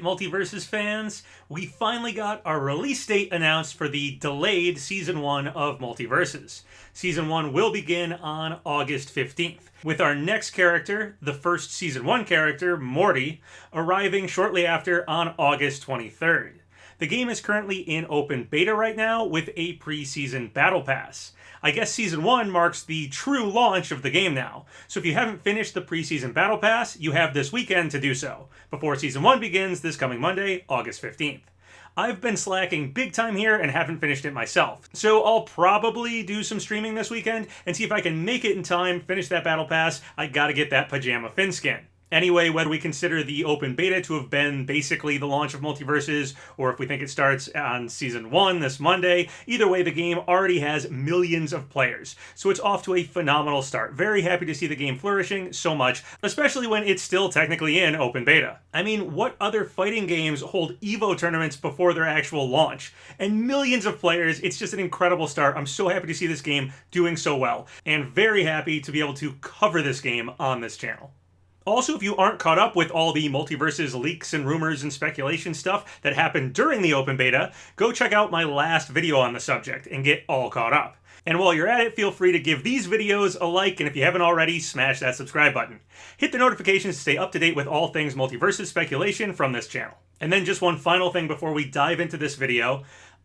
Multiverses fans, we finally got our release date announced for the delayed Season 1 of Multiverses. Season 1 will begin on August 15th, with our next character, the first Season 1 character, Morty, arriving shortly after on August 23rd. The game is currently in open beta right now with a pre-season battle pass. I guess Season 1 marks the true launch of the game now, so if you haven't finished the pre-season battle pass, you have this weekend to do so, before Season 1 begins this coming Monday, August 15th. I've been slacking big time here and haven't finished it myself, so I'll probably do some streaming this weekend and see if I can make it in time, finish that battle pass. I gotta get that pajama fin skin. Anyway, whether we consider the open beta to have been basically the launch of Multiverses, or if we think it starts on Season 1 this Monday, either way, the game already has millions of players, so it's off to a phenomenal start. Very happy to see the game flourishing so much, especially when it's still technically in open beta. I mean, what other fighting games hold EVO tournaments before their actual launch? And millions of players, it's just an incredible start. I'm so happy to see this game doing so well, and very happy to be able to cover this game on this channel. Also, if you aren't caught up with all the Multiverses leaks and rumors and speculation stuff that happened during the open beta, go check out my last video on the subject and get all caught up. And while you're at it, feel free to give these videos a like, and if you haven't already, smash that subscribe button. Hit the notifications to stay up to date with all things Multiverses speculation from this channel. And then just one final thing before we dive into this video.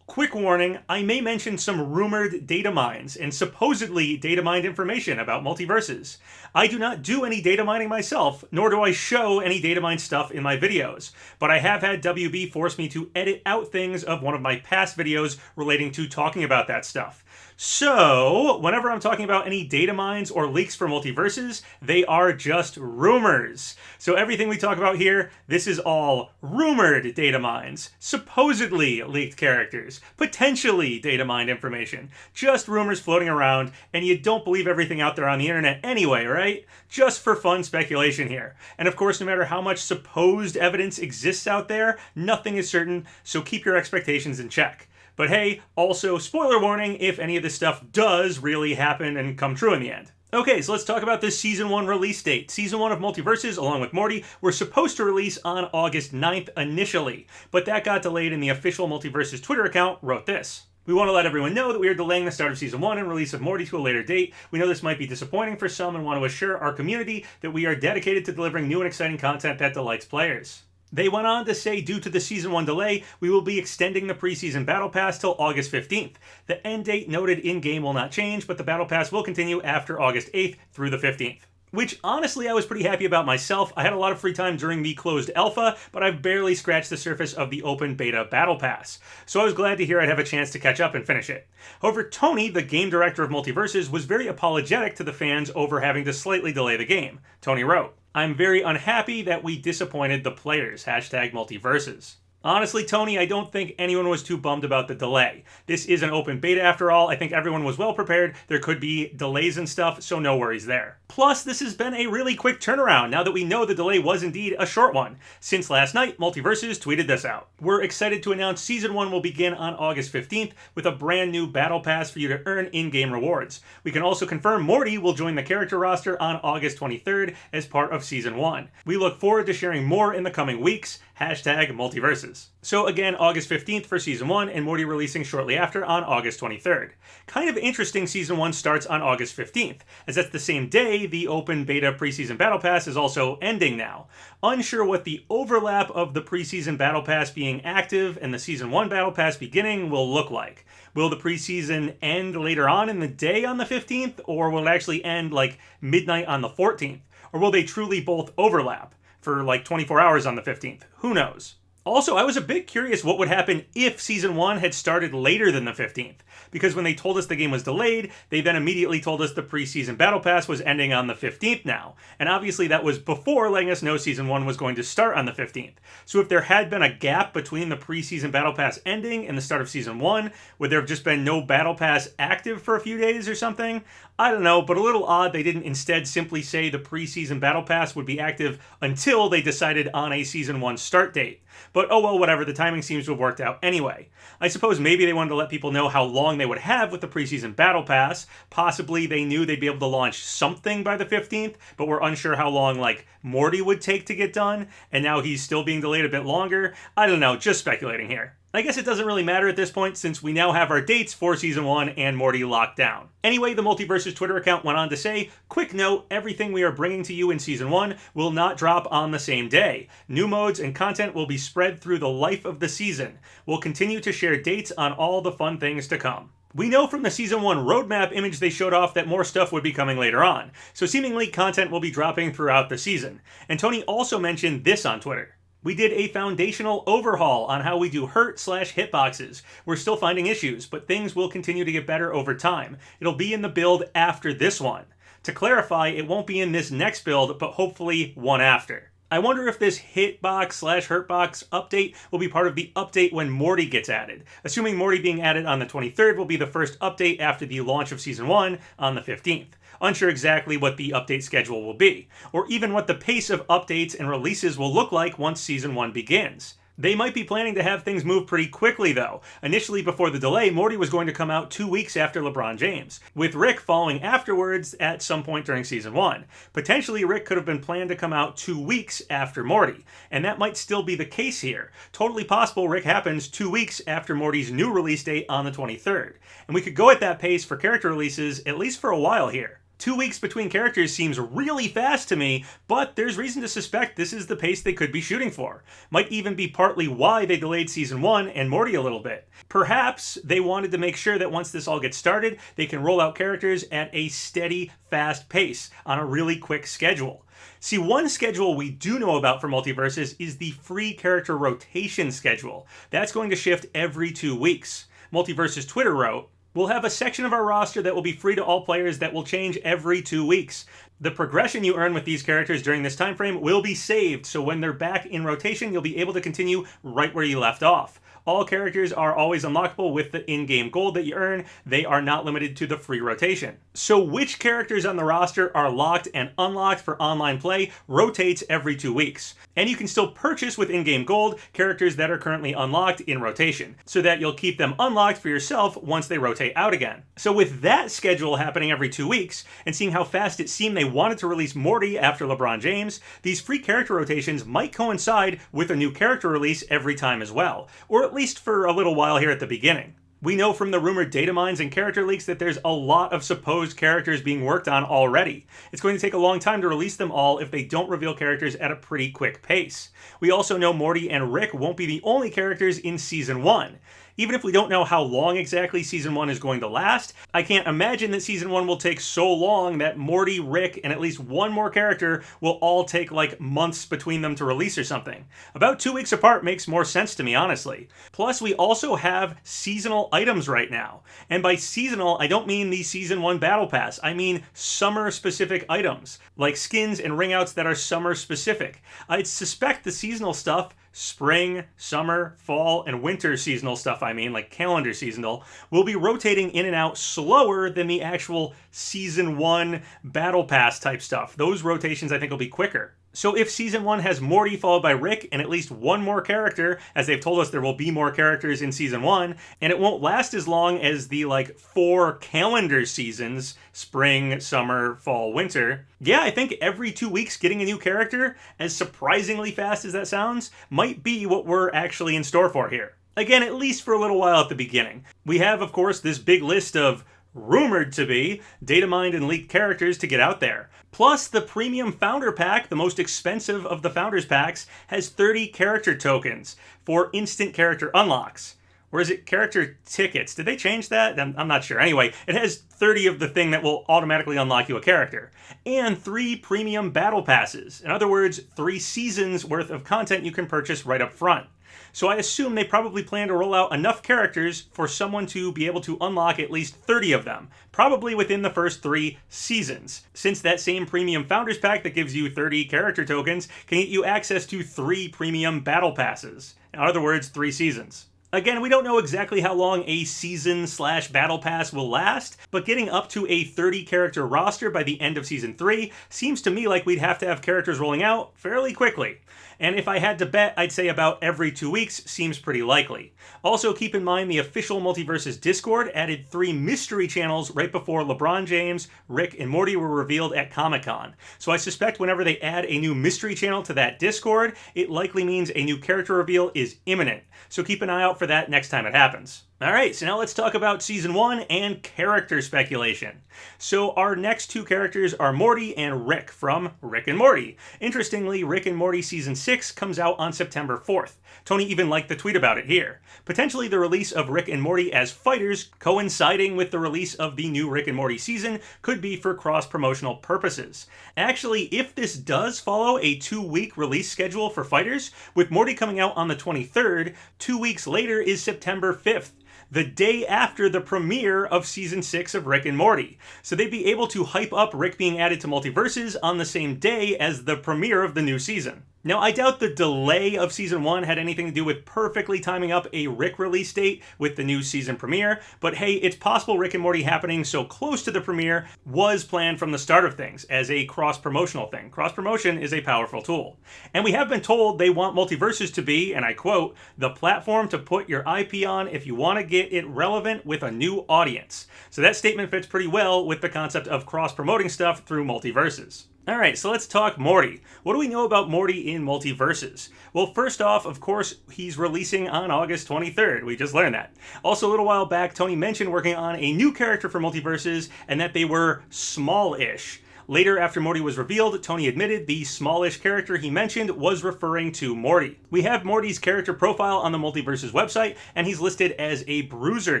Quick warning, I may mention some rumored data mines and supposedly data mined information about Multiverses. I do not do any data mining myself, nor do I show any data mine stuff in my videos, but I have had WB force me to edit out things of one of my past videos relating to talking about that stuff. So, whenever I'm talking about any data mines or leaks for Multiverses, they are just rumors. So everything we talk about here, this is all rumored data mines, supposedly leaked characters, potentially data mined information, just rumors floating around, and you don't believe everything out there on the internet anyway, right? Just for fun speculation here. And of course, no matter how much supposed evidence exists out there, nothing is certain, so keep your expectations in check. But hey, also, spoiler warning if any of this stuff does really happen and come true in the end. Okay, so let's talk about this Season 1 release date. Season 1 of Multiverses, along with Morty, were supposed to release on August 9th initially, but that got delayed, and the official Multiverses Twitter account wrote this. We want to let everyone know that we are delaying the start of Season 1 and release of Morty to a later date. We know this might be disappointing for some and want to assure our community that we are dedicated to delivering new and exciting content that delights players. They went on to say, due to the Season 1 delay, we will be extending the preseason Battle Pass till August 15th. The end date noted in-game will not change, but the Battle Pass will continue after August 8th through the 15th. Which, honestly, I was pretty happy about myself. I had a lot of free time during the closed alpha, but I've barely scratched the surface of the open beta Battle Pass. So I was glad to hear I'd have a chance to catch up and finish it. However, Tony, the game director of Multiverses, was very apologetic to the fans over having to slightly delay the game. Tony wrote, "I'm very unhappy that we disappointed the players. #Multiverses." Honestly, Tony, I don't think anyone was too bummed about the delay. This is an open beta after all. I think everyone was well prepared. There could be delays and stuff, so no worries there. Plus, this has been a really quick turnaround now that we know the delay was indeed a short one. Since last night, Multiverses tweeted this out. We're excited to announce Season 1 will begin on August 15th with a brand new Battle Pass for you to earn in-game rewards. We can also confirm Morty will join the character roster on August 23rd as part of Season 1. We look forward to sharing more in the coming weeks. #Multiverses. So again, August 15th for Season 1, and Morty releasing shortly after on August 23rd. Kind of interesting Season 1 starts on August 15th, as that's the same day the open beta preseason Battle Pass is also ending now. Unsure what the overlap of the preseason Battle Pass being active and the Season 1 Battle Pass beginning will look like. Will the preseason end later on in the day on the 15th, or will it actually end like midnight on the 14th? Or will they truly both overlap for like 24 hours on the 15th? Who knows? Also, I was a bit curious what would happen if Season 1 had started later than the 15th, because when they told us the game was delayed, they then immediately told us the preseason Battle Pass was ending on the 15th now, and obviously that was before letting us know Season 1 was going to start on the 15th. So if there had been a gap between the preseason Battle Pass ending and the start of Season 1, would there have just been no Battle Pass active for a few days or something? I don't know, but a little odd they didn't instead simply say the preseason Battle Pass would be active until they decided on a Season 1 start date. but oh well, whatever, the timing seems to have worked out anyway. I suppose maybe they wanted to let people know how long they would have with the preseason battle pass. Possibly they knew they'd be able to launch something by the 15th, but were unsure how long, like, Morty would take to get done, and now he's still being delayed a bit longer. I don't know, just speculating here. I guess it doesn't really matter at this point since we now have our dates for Season 1 and Morty locked down. Anyway, the MultiVersus Twitter account went on to say, quick note, everything we are bringing to you in Season 1 will not drop on the same day. New modes and content will be spread through the life of the season. We'll continue to share dates on all the fun things to come. We know from the Season 1 roadmap image they showed off that more stuff would be coming later on, so seemingly content will be dropping throughout the season. And Tony also mentioned this on Twitter. We did a foundational overhaul on how we do hurt/hitboxes. We're still finding issues, but things will continue to get better over time. It'll be in the build after this one. To clarify, it won't be in this next build, but hopefully one after. I wonder if this hitbox/hurtbox update will be part of the update when Morty gets added. Assuming Morty being added on the 23rd will be the first update after the launch of Season 1 on the 15th. Unsure exactly what the update schedule will be, or even what the pace of updates and releases will look like once Season 1 begins. They might be planning to have things move pretty quickly though. Initially before the delay, Morty was going to come out 2 weeks after LeBron James, with Rick following afterwards at some point during Season 1. Potentially Rick could have been planned to come out 2 weeks after Morty, and that might still be the case here. Totally possible Rick happens 2 weeks after Morty's new release date on the 23rd. And we could go at that pace for character releases at least for a while here. 2 weeks between characters seems really fast to me, but there's reason to suspect this is the pace they could be shooting for. Might even be partly why they delayed Season 1 and Morty a little bit. Perhaps they wanted to make sure that once this all gets started, they can roll out characters at a steady, fast pace on a really quick schedule. See, one schedule we do know about for MultiVersus is the free character rotation schedule. That's going to shift every 2 weeks. MultiVersus Twitter wrote, we'll have a section of our roster that will be free to all players that will change every 2 weeks. The progression you earn with these characters during this time frame will be saved, so when they're back in rotation, you'll be able to continue right where you left off. All characters are always unlockable with the in-game gold that you earn. They are not limited to the free rotation. So which characters on the roster are locked and unlocked for online play rotates every 2 weeks. And you can still purchase with in-game gold characters that are currently unlocked in rotation, so that you'll keep them unlocked for yourself once they rotate out again. So with that schedule happening every 2 weeks, and seeing how fast it seemed they wanted to release Morty after LeBron James, these free character rotations might coincide with a new character release every time as well, or at least for a little while here at the beginning. We know from the rumored data mines and character leaks that there's a lot of supposed characters being worked on already. It's going to take a long time to release them all if they don't reveal characters at a pretty quick pace. We also know Morty and Rick won't be the only characters in Season 1. Even if we don't know how long exactly Season 1 is going to last, I can't imagine that Season 1 will take so long that Morty, Rick, and at least one more character will all take like months between them to release or something. About 2 weeks apart makes more sense to me, honestly. Plus, we also have seasonal items right now. And by seasonal, I don't mean the Season 1 Battle Pass. I mean summer-specific items, like skins and ringouts that are summer-specific. I'd suspect the seasonal stuff, spring, summer, fall, and winter seasonal stuff, like calendar seasonal, will be rotating in and out slower than the actual Season 1 Battle Pass type stuff. Those rotations I think will be quicker. So if Season 1 has Morty followed by Rick and at least one more character, as they've told us there will be more characters in Season 1, and it won't last as long as the 4 calendar seasons, spring, summer, fall, winter, yeah, I think every 2 weeks getting a new character, as surprisingly fast as that sounds, might be what we're actually in store for here. Again, at least for a little while at the beginning. We have, of course, this big list of rumored to be data mined and leaked characters to get out there. Plus, the premium founder pack, the most expensive of the founders packs, has 30 character tokens for instant character unlocks. Or is it character tickets? Did they change that? I'm not sure. Anyway, it has 30 of the thing that will automatically unlock you a character. And 3 premium battle passes. In other words, 3 seasons worth of content you can purchase right up front. So I assume they probably plan to roll out enough characters for someone to be able to unlock at least 30 of them, probably within the first 3 seasons, since that same premium Founders Pack that gives you 30 character tokens can get you access to 3 premium Battle Passes. In other words, 3 seasons. Again, we don't know exactly how long a season/battle pass will last, but getting up to a 30-character roster by the end of Season 3 seems to me like we'd have to have characters rolling out fairly quickly. And if I had to bet, I'd say about every 2 weeks seems pretty likely. Also, keep in mind the official Multiverses Discord added 3 mystery channels right before LeBron James, Rick, and Morty were revealed at Comic-Con. So I suspect whenever they add a new mystery channel to that Discord, it likely means a new character reveal is imminent. So keep an eye out for that next time it happens. Alright, so now let's talk about Season 1 and character speculation. So our next 2 characters are Morty and Rick from Rick and Morty. Interestingly, Rick and Morty Season 6 comes out on September 4th. Tony even liked the tweet about it here. Potentially the release of Rick and Morty as fighters coinciding with the release of the new Rick and Morty season could be for cross-promotional purposes. Actually, if this does follow a 2-week release schedule for fighters, with Morty coming out on the 23rd, 2 weeks later is September 5th. The day after the premiere of Season 6 of Rick and Morty. So they'd be able to hype up Rick being added to Multiverses on the same day as the premiere of the new season. Now, I doubt the delay of Season 1 had anything to do with perfectly timing up a Rick release date with the new season premiere, but hey, it's possible Rick and Morty happening so close to the premiere was planned from the start of things as a cross-promotional thing. Cross-promotion is a powerful tool. And we have been told they want Multiverses to be, and I quote, the platform to put your IP on if you want to get it relevant with a new audience. So that statement fits pretty well with the concept of cross-promoting stuff through Multiverses. Alright, so let's talk Morty. What do we know about Morty in Multiverses? Well, first off, of course, he's releasing on August 23rd. We just learned that. Also, a little while back, Tony mentioned working on a new character for Multiverses and that they were small-ish. Later, after Morty was revealed, Tony admitted the smallish character he mentioned was referring to Morty. We have Morty's character profile on the Multiverses website, and he's listed as a bruiser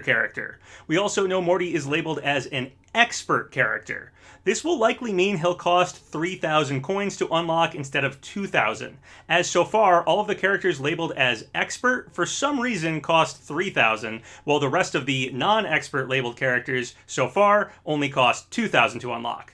character. We also know Morty is labeled as an expert character. This will likely mean he'll cost 3,000 coins to unlock instead of 2,000, as so far all of the characters labeled as expert for some reason cost 3,000, while the rest of the non-expert labeled characters so far only cost 2,000 to unlock.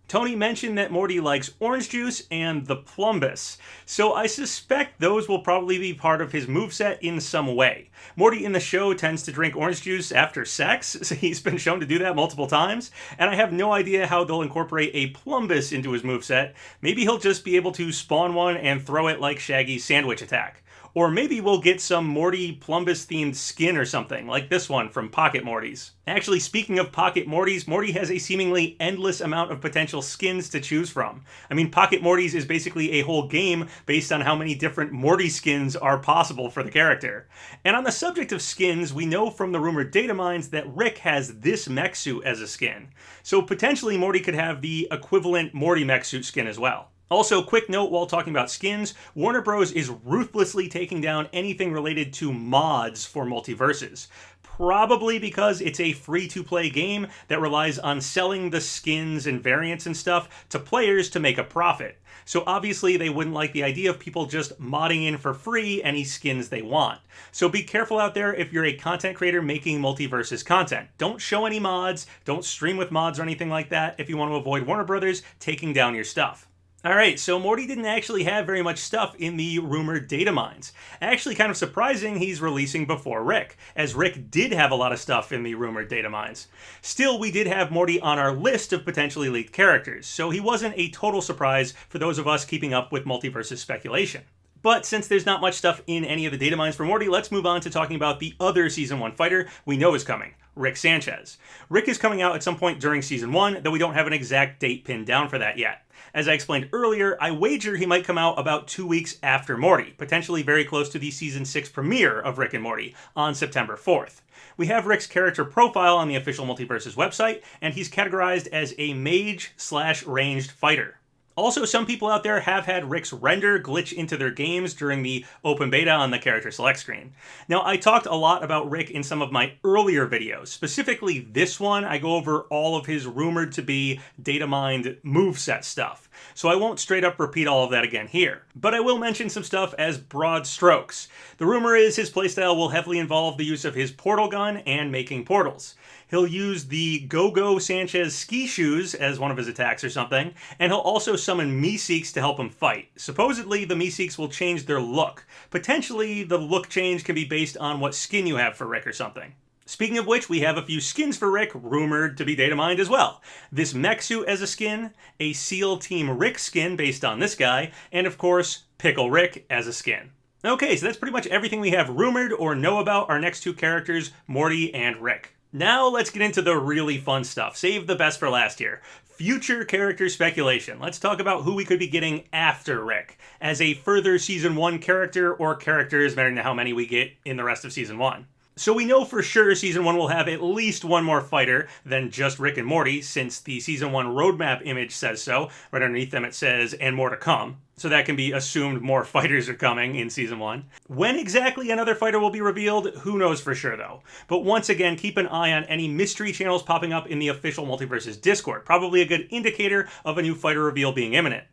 Tony mentioned that Morty likes orange juice and the plumbus, so I suspect those will probably be part of his moveset in some way. Morty in the show tends to drink orange juice after sex, so he's been shown to do that multiple times, and I have no idea how they'll incorporate a plumbus into his moveset. Maybe he'll just be able to spawn one and throw it like Shaggy's sandwich attack. Or maybe we'll get some Morty Plumbus-themed skin or something, like this one from Pocket Mortys. Actually, speaking of Pocket Mortys, Morty has a seemingly endless amount of potential skins to choose from. I mean, Pocket Mortys is basically a whole game based on how many different Morty skins are possible for the character. And on the subject of skins, we know from the rumored data mines that Rick has this mech suit as a skin. So potentially Morty could have the equivalent Morty mech suit skin as well. Also, quick note while talking about skins, Warner Bros. Is ruthlessly taking down anything related to mods for Multiverses. Probably because it's a free-to-play game that relies on selling the skins and variants and stuff to players to make a profit. So obviously they wouldn't like the idea of people just modding in for free any skins they want. So be careful out there if you're a content creator making Multiverses content. Don't show any mods, don't stream with mods or anything like that if you want to avoid Warner Bros. Taking down your stuff. Alright, so Morty didn't actually have very much stuff in the rumored data mines. Actually, kind of surprising he's releasing before Rick, as Rick did have a lot of stuff in the rumored data mines. Still, we did have Morty on our list of potentially leaked characters, so he wasn't a total surprise for those of us keeping up with Multiverses speculation. But since there's not much stuff in any of the data mines for Morty, let's move on to talking about the other Season 1 fighter we know is coming, Rick Sanchez. Rick is coming out at some point during Season 1, though we don't have an exact date pinned down for that yet. As I explained earlier, I wager he might come out about 2 weeks after Morty, potentially very close to the Season 6 premiere of Rick and Morty on September 4th. We have Rick's character profile on the official Multiverses website, and he's categorized as a mage/ranged fighter. Also, some people out there have had Rick's render glitch into their games during the open beta on the character select screen. Now, I talked a lot about Rick in some of my earlier videos. Specifically this one, I go over all of his rumored to be data mined moveset stuff. So I won't straight up repeat all of that again here. But I will mention some stuff as broad strokes. The rumor is his playstyle will heavily involve the use of his portal gun and making portals. He'll use the Go-Go Sanchez ski shoes as one of his attacks or something, and he'll also summon Meeseeks to him fight. Supposedly, the Meeseeks will change their look. Potentially, the look change can be based on what skin you have for Rick or something. Speaking of which, we have a few skins for Rick rumored to be data mined as well. This mech suit as a skin, a SEAL Team Rick skin based on this guy, and of course, Pickle Rick as a skin. Okay, so that's pretty much everything we have rumored or know about our next two characters, Morty and Rick. Now let's get into the really fun stuff. Save the best for last here. Future character speculation. Let's talk about who we could be getting after Rick as a further Season 1 character or characters, mattering to how many we get in the rest of Season 1. So we know for sure Season 1 will have at least one more fighter than just Rick and Morty, since the Season 1 roadmap image says so. Right underneath them it says, and more to come. So that can be assumed more fighters are coming in Season 1. When exactly another fighter will be revealed, who knows for sure though. But once again, keep an eye on any mystery channels popping up in the official Multiverses Discord. Probably a good indicator of a new fighter reveal being imminent.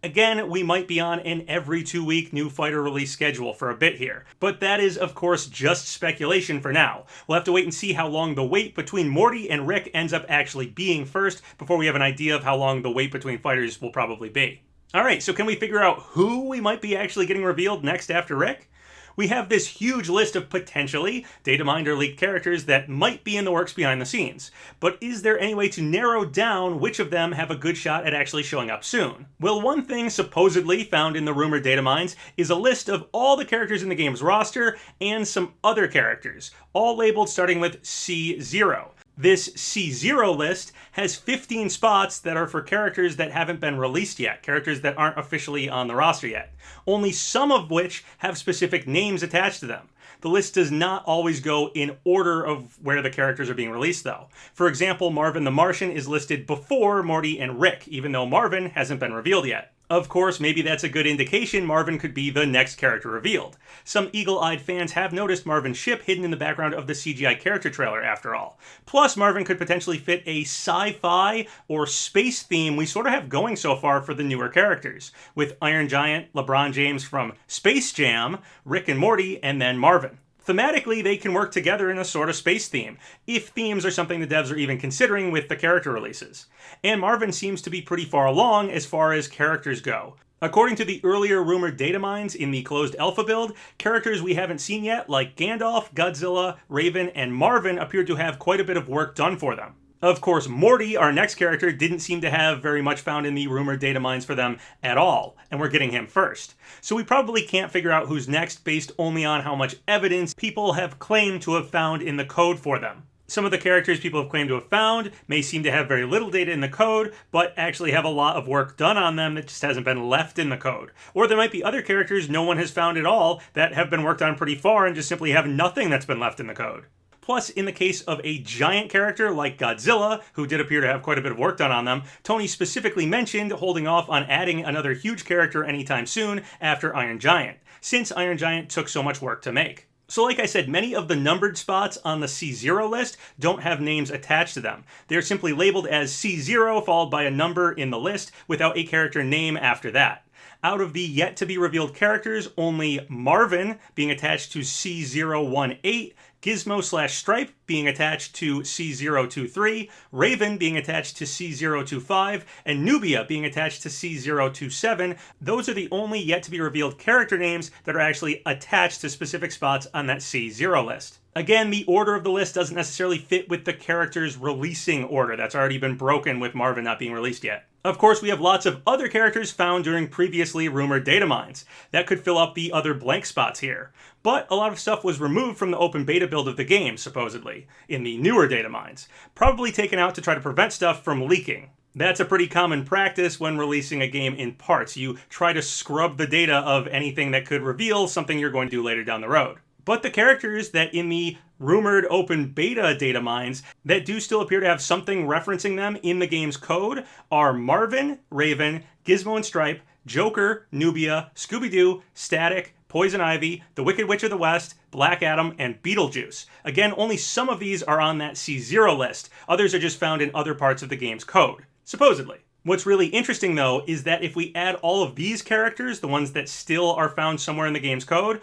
Again, we might be on an every 2-week new fighter release schedule for a bit here, but that is of course just speculation for now. We'll have to wait and see how long the wait between Morty and Rick ends up actually being first before we have an idea of how long the wait between fighters will probably be. Alright, so can we figure out who we might be actually getting revealed next after Rick? We have this huge list of potentially data mined or leaked characters that might be in the works behind the scenes. But is there any way to narrow down which of them have a good shot at actually showing up soon? Well, one thing supposedly found in the rumored data mines is a list of all the characters in the game's roster and some other characters, all labeled starting with C0. This C0 list has 15 spots that are for characters that haven't been released yet, characters that aren't officially on the roster yet, only some of which have specific names attached to them. The list does not always go in order of where the characters are being released though. For example, Marvin the Martian is listed before Morty and Rick, even though Marvin hasn't been revealed yet. Of course, maybe that's a good indication Marvin could be the next character revealed. Some eagle-eyed fans have noticed Marvin's ship hidden in the background of the CGI character trailer, after all. Plus, Marvin could potentially fit a sci-fi or space theme we sort of have going so far for the newer characters, with Iron Giant, LeBron James from Space Jam, Rick and Morty, and then Marvin. Thematically, they can work together in a sort of space theme, if themes are something the devs are even considering with the character releases. And Marvin seems to be pretty far along as far as characters go. According to the earlier rumored data mines in the closed alpha build, characters we haven't seen yet, like Gandalf, Godzilla, Raven, and Marvin, appear to have quite a bit of work done for them. Of course, Morty, our next character, didn't seem to have very much found in the rumored data mines for them at all, and we're getting him first. So we probably can't figure out who's next based only on how much evidence people have claimed to have found in the code for them. Some of the characters people have claimed to have found may seem to have very little data in the code, but actually have a lot of work done on them that just hasn't been left in the code. Or there might be other characters no one has found at all that have been worked on pretty far and just simply have nothing that's been left in the code. Plus, in the case of a giant character like Godzilla, who did appear to have quite a bit of work done on them, Tony specifically mentioned holding off on adding another huge character anytime soon after Iron Giant, since Iron Giant took so much work to make. So like I said, many of the numbered spots on the C0 list don't have names attached to them. They're simply labeled as C0 followed by a number in the list without a character name after that. Out of the yet-to-be-revealed characters, only Marvin being attached to C018, Gizmo/Stripe being attached to C023, Raven being attached to C025, and Nubia being attached to C027. Those are the only yet-to-be-revealed character names that are actually attached to specific spots on that C0 list. Again, the order of the list doesn't necessarily fit with the character's releasing order. That's already been broken with Marvin not being released yet. Of course, we have lots of other characters found during previously rumored data mines. That could fill up the other blank spots here. But a lot of stuff was removed from the open beta build of the game, supposedly, in the newer data mines. Probably taken out to try to prevent stuff from leaking. That's a pretty common practice when releasing a game in parts. You try to scrub the data of anything that could reveal something you're going to do later down the road. But the characters that in the rumored open beta data mines that do still appear to have something referencing them in the game's code are Marvin, Raven, Gizmo and Stripe, Joker, Nubia, Scooby-Doo, Static, Poison Ivy, the Wicked Witch of the West, Black Adam, and Beetlejuice. Again, only some of these are on that C0 list. Others are just found in other parts of the game's code, supposedly. What's really interesting, though, is that if we add all of these characters, the ones that still are found somewhere in the game's code,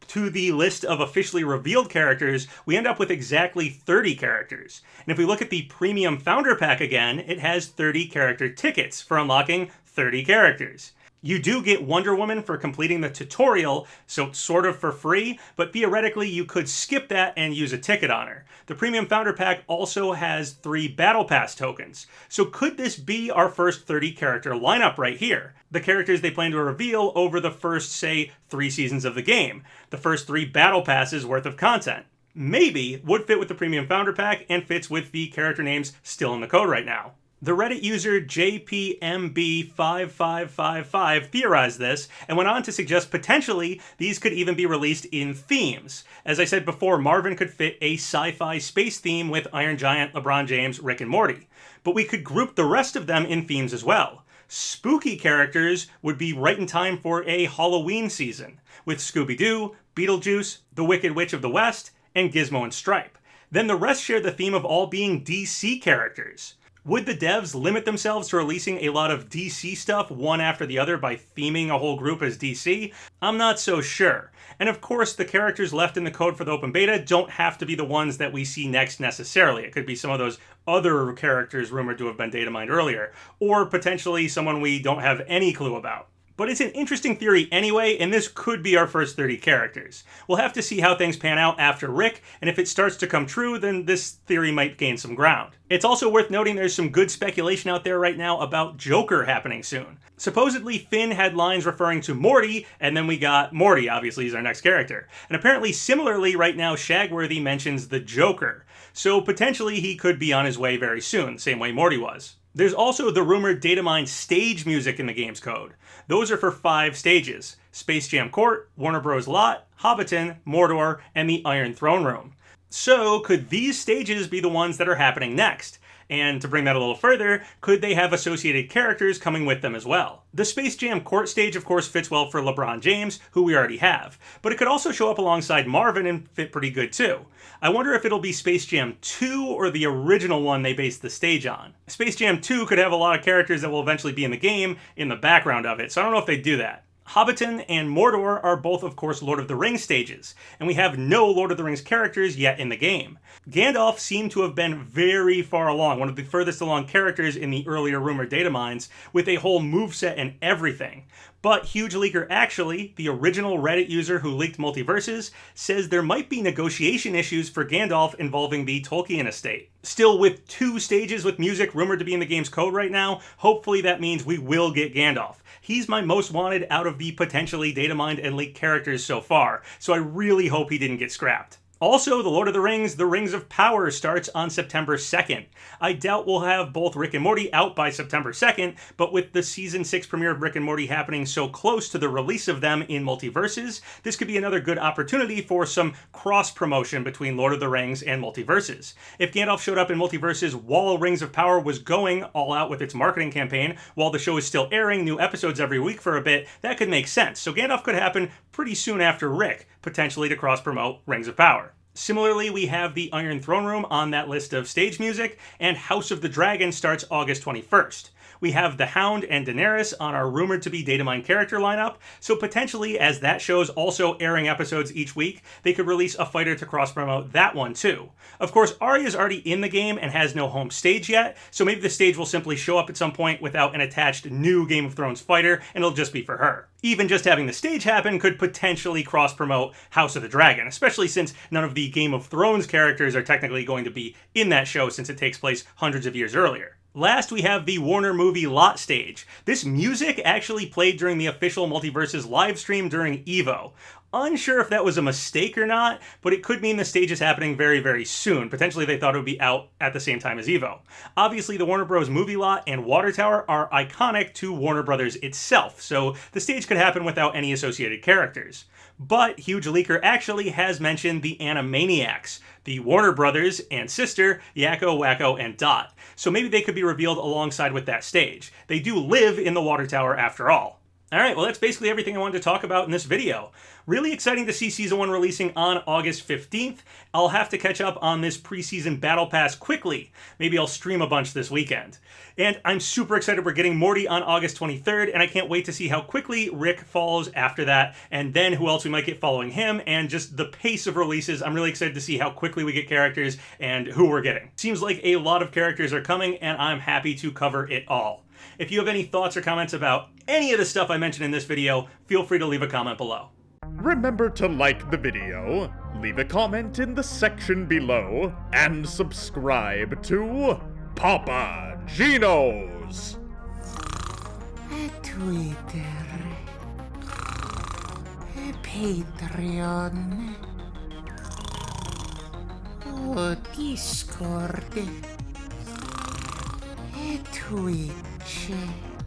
to the list of officially revealed characters, we end up with exactly 30 characters. And if we look at the Premium Founder Pack again, it has 30 character tickets for unlocking 30 characters. You do get Wonder Woman for completing the tutorial, so sort of for free, but theoretically you could skip that and use a ticket on her. The Premium Founder Pack also has 3 Battle Pass tokens. So could this be our first 30 character lineup right here? The characters they plan to reveal over the first, say, 3 seasons of the game. The first 3 Battle Passes worth of content. Maybe would fit with the Premium Founder Pack and fits with the character names still in the code right now. The Reddit user JPMB5555 theorized this and went on to suggest potentially these could even be released in themes. As I said before, Marvin could fit a sci-fi space theme with Iron Giant, LeBron James, Rick and Morty. But we could group the rest of them in themes as well. Spooky characters would be right in time for a Halloween season, with Scooby-Doo, Beetlejuice, the Wicked Witch of the West, and Gizmo and Stripe. Then the rest share the theme of all being DC characters. Would the devs limit themselves to releasing a lot of DC stuff one after the other by theming a whole group as DC? I'm not so sure. And of course, the characters left in the code for the open beta don't have to be the ones that we see next necessarily. It could be some of those other characters rumored to have been data mined earlier, or potentially someone we don't have any clue about. But it's an interesting theory anyway, and this could be our first 30 characters. We'll have to see how things pan out after Rick, and if it starts to come true, then this theory might gain some ground. It's also worth noting there's some good speculation out there right now about Joker happening soon. Supposedly Finn had lines referring to Morty, and then we got Morty, obviously he's our next character. And apparently similarly right now Shagworthy mentions the Joker, so potentially he could be on his way very soon, the same way Morty was. There's also the rumored data mine stage music in the game's code. Those are for 5 stages: Space Jam Court, Warner Bros. Lot, Hobbiton, Mordor, and the Iron Throne Room. So could these stages be the ones that are happening next? And to bring that a little further, could they have associated characters coming with them as well? The Space Jam Court stage of course fits well for LeBron James, who we already have, but it could also show up alongside Marvin and fit pretty good too. I wonder if it'll be Space Jam 2 or the original one they based the stage on. Space Jam 2 could have a lot of characters that will eventually be in the game in the background of it, so I don't know if they'd do that. Hobbiton and Mordor are both, of course, Lord of the Rings stages, and we have no Lord of the Rings characters yet in the game. Gandalf seemed to have been very far along, one of the furthest along characters in the earlier rumored data mines, with a whole moveset and everything. But Huge Leaker actually, the original Reddit user who leaked MultiVersus, says there might be negotiation issues for Gandalf involving the Tolkien estate. Still, with 2 stages with music rumored to be in the game's code right now, hopefully that means we will get Gandalf. He's my most wanted out of the potentially data mined and leaked characters so far, so I really hope he didn't get scrapped. Also, The Lord of the Rings of Power starts on September 2nd. I doubt we'll have both Rick and Morty out by September 2nd, but with the Season 6 premiere of Rick and Morty happening so close to the release of them in Multiverses, this could be another good opportunity for some cross-promotion between Lord of the Rings and Multiverses. If Gandalf showed up in Multiverses while Rings of Power was going all out with its marketing campaign, while the show is still airing new episodes every week for a bit, that could make sense. So Gandalf could happen pretty soon after Rick, potentially to cross-promote Rings of Power. Similarly, we have the Iron Throne Room on that list of stage music, and House of the Dragon starts August 21st. We have the Hound and Daenerys on our rumored to be datamine character lineup, so potentially as that show's also airing episodes each week, they could release a fighter to cross-promote that one too. Of course, Arya's already in the game and has no home stage yet, so maybe the stage will simply show up at some point without an attached new Game of Thrones fighter, and it'll just be for her. Even just having the stage happen could potentially cross-promote House of the Dragon, especially since none of the Game of Thrones characters are technically going to be in that show since it takes place hundreds of years earlier. Last, we have the Warner Movie Lot stage. This music actually played during the official Multiverses livestream during EVO. Unsure if that was a mistake or not, but it could mean the stage is happening very, very soon. Potentially they thought it would be out at the same time as EVO. Obviously, the Warner Bros. Movie Lot and Water Tower are iconic to Warner Bros. Itself, so the stage could happen without any associated characters. But Huge Leaker actually has mentioned the Animaniacs, the Warner Brothers and sister, Yakko, Wacko, and Dot. So maybe they could be revealed alongside with that stage. They do live in the Water Tower after all. Alright, well that's basically everything I wanted to talk about in this video. Really exciting to see Season 1 releasing on August 15th. I'll have to catch up on this preseason Battle Pass quickly. Maybe I'll stream a bunch this weekend. And I'm super excited we're getting Morty on August 23rd, and I can't wait to see how quickly Rick follows after that, and then who else we might get following him, and just the pace of releases. I'm really excited to see how quickly we get characters and who we're getting. Seems like a lot of characters are coming, and I'm happy to cover it all. If you have any thoughts or comments about any of the stuff I mentioned in this video, feel free to leave a comment below. Remember to like the video, leave a comment in the section below, and subscribe to Papa Gino's Twitter, Patreon, Discord, Twitch.